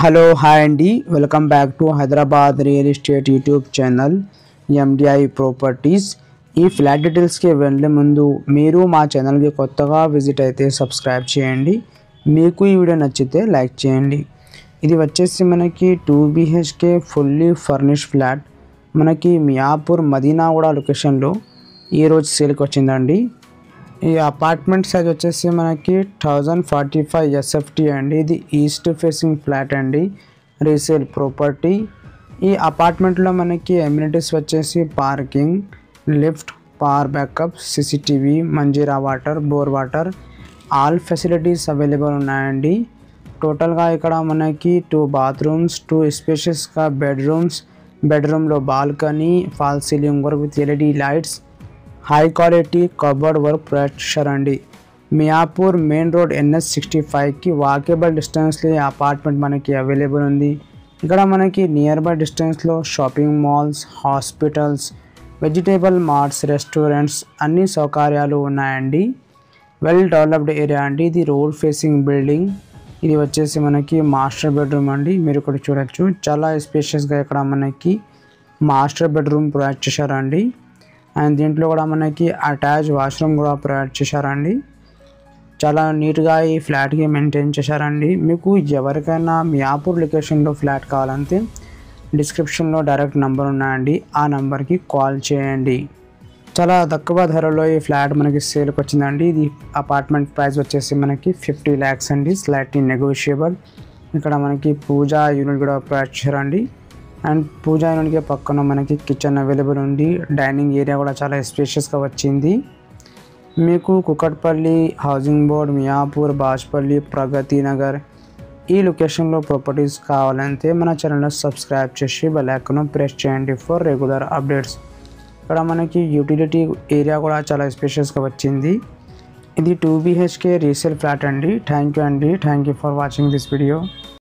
Hello hi అండి, welcome back to Hyderabad real estate YouTube channel MDI properties. ఈ flat డీటెయిల్స్కి వెళ్ళే ముందు మీరు మా ఛానల్కి కొత్తగా విజిట్ అయితే సబ్స్క్రైబ్ చేయండి. మీకు ఈ వీడియో నచ్చితే లైక్ చేయండి. ఇది వచ్చేసి మనకి 2 BHK ఫుల్లీ ఫర్నిష్డ్ ఫ్లాట్ మనకి మియాపూర్ మదీనాగూడ లొకేషన్లో ఈరోజు సేల్కి వచ్చిందండి. ఈ అపార్ట్మెంట్ సైజ్ వచ్చేసి మనకి 1045 SFT అండి. ఇది ఈస్ట్ ఫేసింగ్ ఫ్లాట్ అండి, రీసేల్ ప్రాపర్టీ. ఈ అపార్ట్మెంట్లో మనకి ఎమ్యూనిటీస్ వచ్చేసి parking, lift, power backup, CCTV, Manjira water, bore water, all facilities available ఉన్నాయండి. టోటల్గా ఇక్కడ మనకి 2 బాత్రూమ్స్, 2 స్పేషియస్గా బెడ్రూమ్లో balcony, false ceiling work with LED lights, high quality cupboard work provide చేశారండి. మియాపూర్ మెయిన్ రోడ్ NH 65కి వాకేబుల్ డిస్టెన్స్లో ఈ అపార్ట్మెంట్ మనకి అవైలబుల్ ఉంది. ఇక్కడ మనకి నియర్ బై డిస్టెన్స్లో shopping malls, hospitals, vegetable marts, restaurants అన్ని సౌకర్యాలు ఉన్నాయండి. వెల్ డెవలప్డ్ ఏరియా అండి. ఇది రోడ్ ఫేసింగ్ బిల్డింగ్. ఇది వచ్చేసి మనకి మాస్టర్ బెడ్రూమ్ అండి. మీరు ఇక్కడ చూడొచ్చు, చాలా స్పేషియస్గా ఇక్కడ మనకి మాస్టర్ బెడ్రూమ్ ప్రొవైడ్ చేశారండి. అండ్ దీంట్లో కూడా మనకి అటాచ్ వాష్రూమ్ కూడా ప్రొవైడ్ చేశారండి. చాలా నీట్గా ఈ ఫ్లాట్కి మెయింటైన్ చేశారండి. మీకు ఎవరికైనా మియాపూర్ లొకేషన్లో ఫ్లాట్ కావాలంటే డిస్క్రిప్షన్లో డైరెక్ట్ నెంబర్ ఉన్నాయండి, ఆ నెంబర్కి కాల్ చేయండి. చాలా తక్కువ ధరలో ఈ ఫ్లాట్ మనకి సేల్కి వచ్చిందండి. ఇది అపార్ట్మెంట్ ప్రైస్ వచ్చేసి మనకి 50 lakhs అండి, స్లైట్లీ నెగోషియబుల్. ఇక్కడ మనకి పూజా యూనిట్ కూడా ప్రొవైడ్ చేశారండి. అండ్ పూజా యూనిట్కి పక్కన మనకి కిచెన్ అవైలబుల్ ఉంది. డైనింగ్ ఏరియా కూడా చాలా స్పేషియస్గా వచ్చింది. మీకు కుకట్పల్లి, హౌసింగ్ బోర్డ్, మియాపూర్, బాజ్పల్లి, ప్రగతి నగర్ ఈ లొకేషన్లో ప్రాపర్టీస్ కావాలంటే మన ఛానల్ని సబ్స్క్రైబ్ చేసి బెల్ ఐకాన్ ప్రెస్ చేయండి ఫర్ రెగ్యులర్ అప్డేట్స్. ఇక్కడ మనకి యూటిలిటీ ఏరియా కూడా చాలా స్పేషియస్గా వచ్చింది. ఇది 2 BHK రీసేల్ ఫ్లాట్ అండి. Thank you for watching this video.